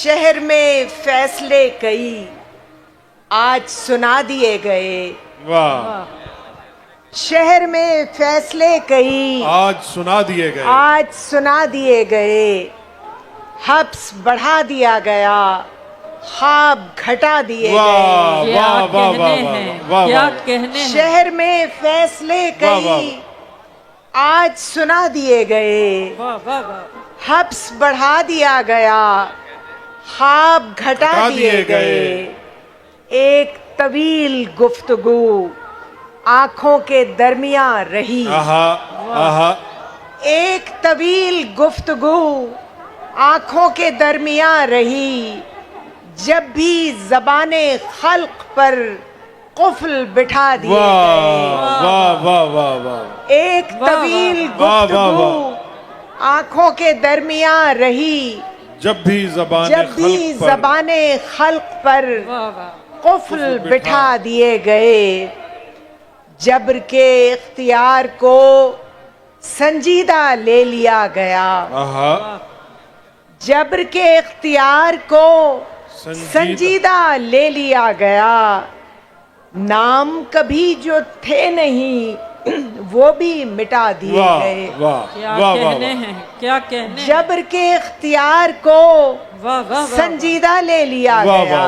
शहर में फैसले कई आज सुना दिए गए। वाह। शहर में फैसले कई आज सुना दिए गए। आज सुना दिए गए। हब्स बढ़ा दिया गया, ख्वाब घटा दिए गए। वाह वाह वाह वाह वाह। क्या कहने हैं। शहर में फैसले कई आज सुना दिए गए। वाह वाह वाह। हब्स बढ़ा दिया गया, ख्वाब घटा दिए गए। एक तवील गुफ्तगू आंखों के दरमियां रही। आहा आहा। एक तवील गुफ्तगू आंखों के दरमियां रही। जब भी ज़बाने खल्क पर कुफ्ल बिठा दिए गए। वाह वाह वाह वाह। एक तवील गुफ्तगू आंखों के दरमियां रही। जब भी ज़बाने खल्क पर कुफ्ल बिठा दिए गए। जबर के इख्तियार को संजीदा ले लिया गया। जबर के इख्तियार को संजीदा ले लिया गया। नाम कभी जो थे नहीं वो भी मिटा दिए गए। क्या कहने हैं, क्या कहने। जबर के इख्तियार को संजीदा ले लिया गया।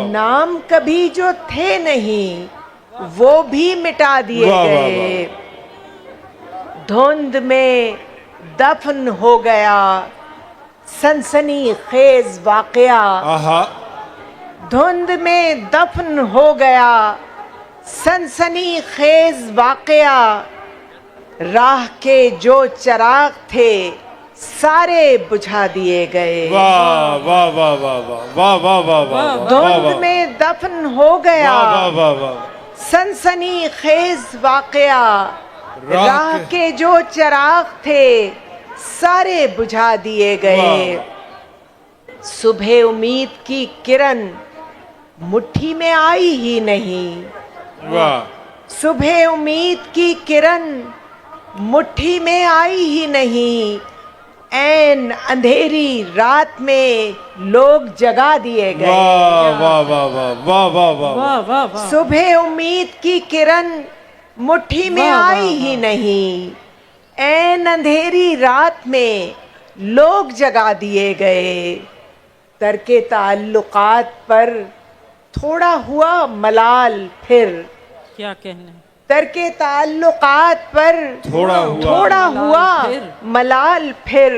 नाम कभी जो थे नहीं वो भी मिटा दिए गए। धुंध में दफन हो गया सनसनी खेज वाकया। धुंध में दफन हो गया सनसनी खेज वाकया। राह के जो चिराग थे सारे बुझा दिए गए। वाह वाह वाह वाह वाह वाह वाह वाह। धुंध में दफन हो गया सनसनी खेज वाकया। राह के जो चिराग थे सारे बुझा दिए गए। सुबह उम्मीद की किरण मुट्ठी में आई ही नहीं। सुबह उम्मीद की किरण मुट्ठी में आई ही नहीं। ऐन अंधेरी रात में लोग जगा दिए गए। वाह वाह वाह वाह वाह वाह। सुबह उम्मीद की किरण मुट्ठी में आई ही नहीं। ऐन अंधेरी रात में लोग जगा दिए गए। तरके ताल्लुकात पर थोड़ा हुआ मलाल फिर। क्या कहने। तरके ताल्लुकात पर थोड़ा हुआ मलाल फिर।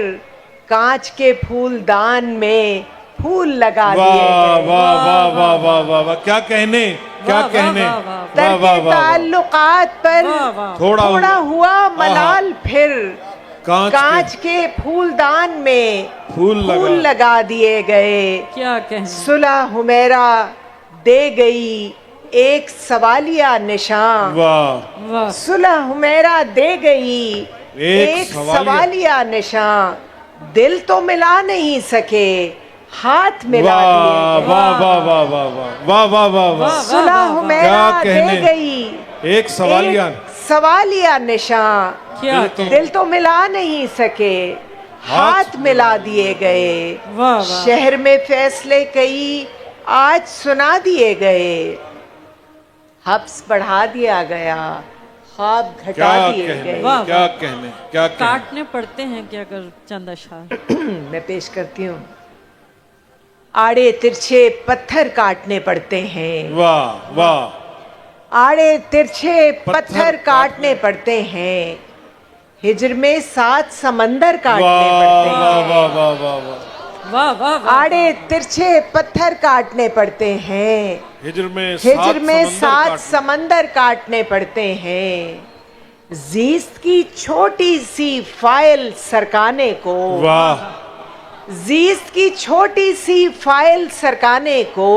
कांच के फूलदान में फूल लगा दिए गए। वाह वाह वाह वाह वाह वाह। क्या कहने, क्या कहने। तरके ताल्लुकात पर थोड़ा हुआ मलाल फिर। कांच के फूलदान में फूल लगा दिए गए। क्या कहने। सुलह हुमैरा दे गई एक सवालिया निशान। वाह। सुलह हुमैरा दे गई एक सवालिया निशान। दिल तो मिला नहीं सके हाथ मिला दिए। वाह वाह वाह वाह वाह वाह वाह वाह। सुलह हुमैरा दे गई एक सवालिया निशान। दिल तो मिला नहीं सके हाथ मिला दिए गए। शहर में फैसले कई आज सुना दिए गए। हब्स बढ़ा दिया गया, ख्वाब घटा दिए गए। क्या कहने, क्या कहने। काटने पड़ते हैं क्या कर चंद अशआर। मैं पेश करती हूँ। आड़े तिरछे पत्थर काटने पड़ते हैं। वाह वाह। आड़े तिरछे पत्थर काटने पड़ते हैं। हिजर में 7 समंदर काटने पड़ते हैं। वाह वाह वाह वाह। आड़े तिरछे पत्थर काटने पड़ते हैं। हिजर में 7 समंदर काटने पड़ते हैं। जीस्त की छोटी सी फाइल सरकाने को। वाह। जीस्त की छोटी सी फाइल सरकाने को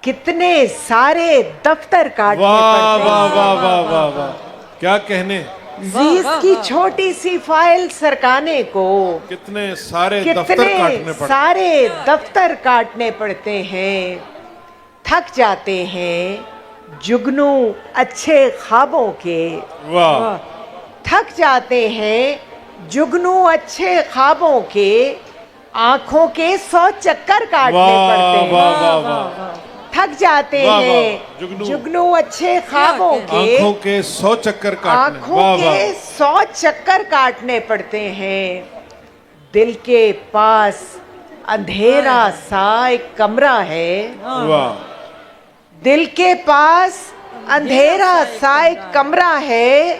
कितने सारे दफ्तर काटने पड़ते हैं। वाह वाह वाह वाह वाह। क्या कहने। जीस्त की छोटी सी फाइल सरकाने को कितने सारे दफ्तर काटने पड़ते हैं। थक जाते हैं जुगनू अच्छे ख्वाबों के। वाह। थक जाते हैं जुगनू अच्छे ख्वाबों के। आंखों के 100 चक्कर काटने वाह पड़ते हैं, वाह वाह वाह, थक जाते वाह, वाह, हैं जुगनू। जुगनू अच्छे ख्वाबों के, आंखों के 100 चक्कर काटने, आंखों वाह के वाह, 100 चक्कर काटने पड़ते हैं। दिल के पास अंधेरा सा एक कमरा है, वाह दिल के पास अंधेरा सा एक कमरा है,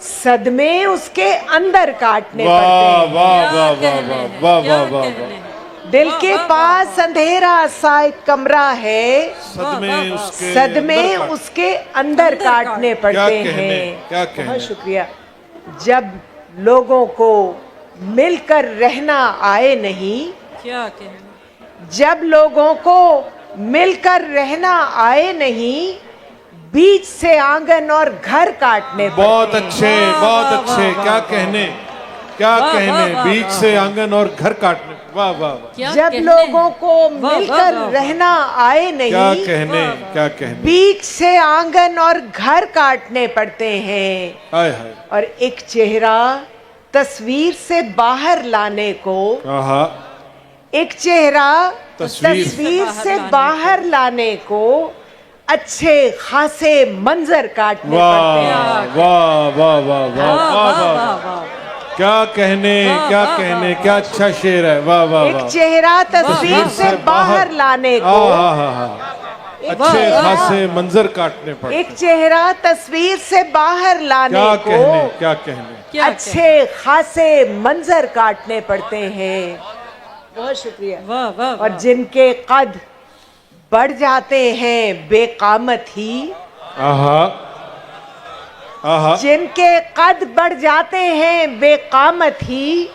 सदमे उसके अंदर काटने वाह पड़ते हैं। वाह क्या वाह वाह कहने वाह हैं, वाह क्या वाह वाह कहने वाह, हैं। दिल वाह, के वाह, पास अंधेरा सा एक कमरा है, सदमे वाह, वाह, उसके सदमे अंदर काट- उसके अंदर अंदर काटने काट- पड़ते क्या कहने, हैं। क्या कहने। बहुत शुक्रिया। जब लोगों को मिलकर रहना आए नहीं, क्या कहने। जब लोगों को मिलकर रहना आए नहीं, बीच से आंगन और घर काटने बहुत पड़ते हैं। अच्छे, वाह, बहुत वाह, अच्छे, वाह, क्या वाह, कहने, क्या वाह, कहने, वाह, वाह, बीच वाह, से आंगन और घर काटने, वाह वाह वाह, क्या जब कहने लोगों हैं। को वाह, वाह, मिलकर वाह, वाह। रहना आए क्या नहीं, कहने, वाह, वाह। क्या कहने, बीच से आंगन और घर काटने पड़ते हैं। हाय हाय, और एक चेहरा तस्वीर से बाहर लाने को, आहा, एक चेहरा तस्वीर तस्वीर से बाहर लाने को अच्छे खासे मंजर काटने वाह पड़ते हैं। वाह वाह वाह वाह वाह, वाह वाह, वाह, वाह, वाह। क्या कहने, वाह, क्या वाह, कहने, वाह, क्या अच्छा शेर है, वाह वाह एक वाह, चेहरा तस्वीर वाह, से बाहर लाने को, अच्छे खासे मंजर काटने पड़ते, एक चेहरा तस्वीर से बाहर लाने क्या को कहने, क्या कहने, क्या अच्छे खासे मंजर काटने पड़ते हैं। बहुत शुक्रिया। कहने। वाह वाह और वाह। जिनके कद बढ़ जाते हैं बेकामत ही, आहा आहा, जिनके कद बढ़ जाते हैं बेकामत ही,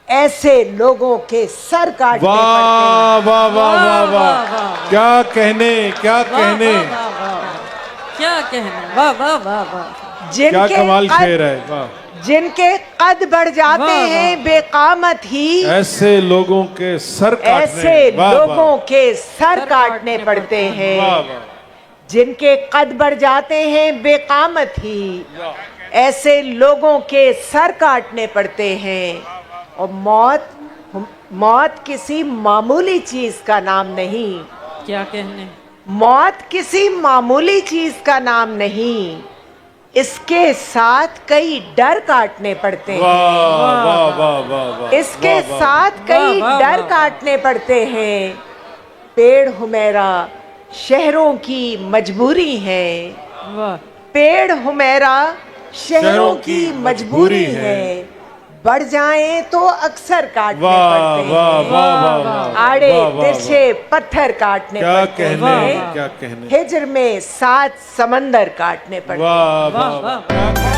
ऐसे लोगों के सर काटने पड़ते वाह वाह वाह वाह वाह, वाह, वाह। क्या कहने, क्या वाह, कहने, वाह, वाह, वाह। क्या कहने। वाह वाह वाह वाह। हैं। क्या कमाल शेर है, वाह, जिनके कद बढ़ जाते वाह, हैं वाह। बेकामत ही, ऐसे लोगों के सर काटने, ऐसे वाह, वाह, लोगों के सर सर काटने काटने पड़ते हैं। वाह वाह, जिनके कद बढ़ जाते हैं बेकामत ही, ऐसे लोगों के सर काटने पड़ते हैं। और मौत किसी मामूली चीज का नाम नहीं, क्या कहने। मौत किसी मामूली चीज का नाम नहीं, इसके साथ कई डर काटने पड़ते हैं। वाह वाह वाह वाह वाह, इसके वाह, वाह, साथ कई वाह, वाह, डर वाह। काटने पड़ते हैं। पेड़ हुमैरा शहरों की मजबूरी है, वाह पेड़ हुमैरा शहरों की मजबूरी है। बढ़ जाएं तो अक्सर काटने वाह पड़ते वाह हैं। वाह वाह वाह, आड़े वाह, वाह, तिरछे पत्थर काटने क्या पड़ते कहने, वाह, हैं। वाह। क्या कहने, हिजर में 7 समंदर काटने पड़ते हैं। वाह वाह, वाह वाह। वाह,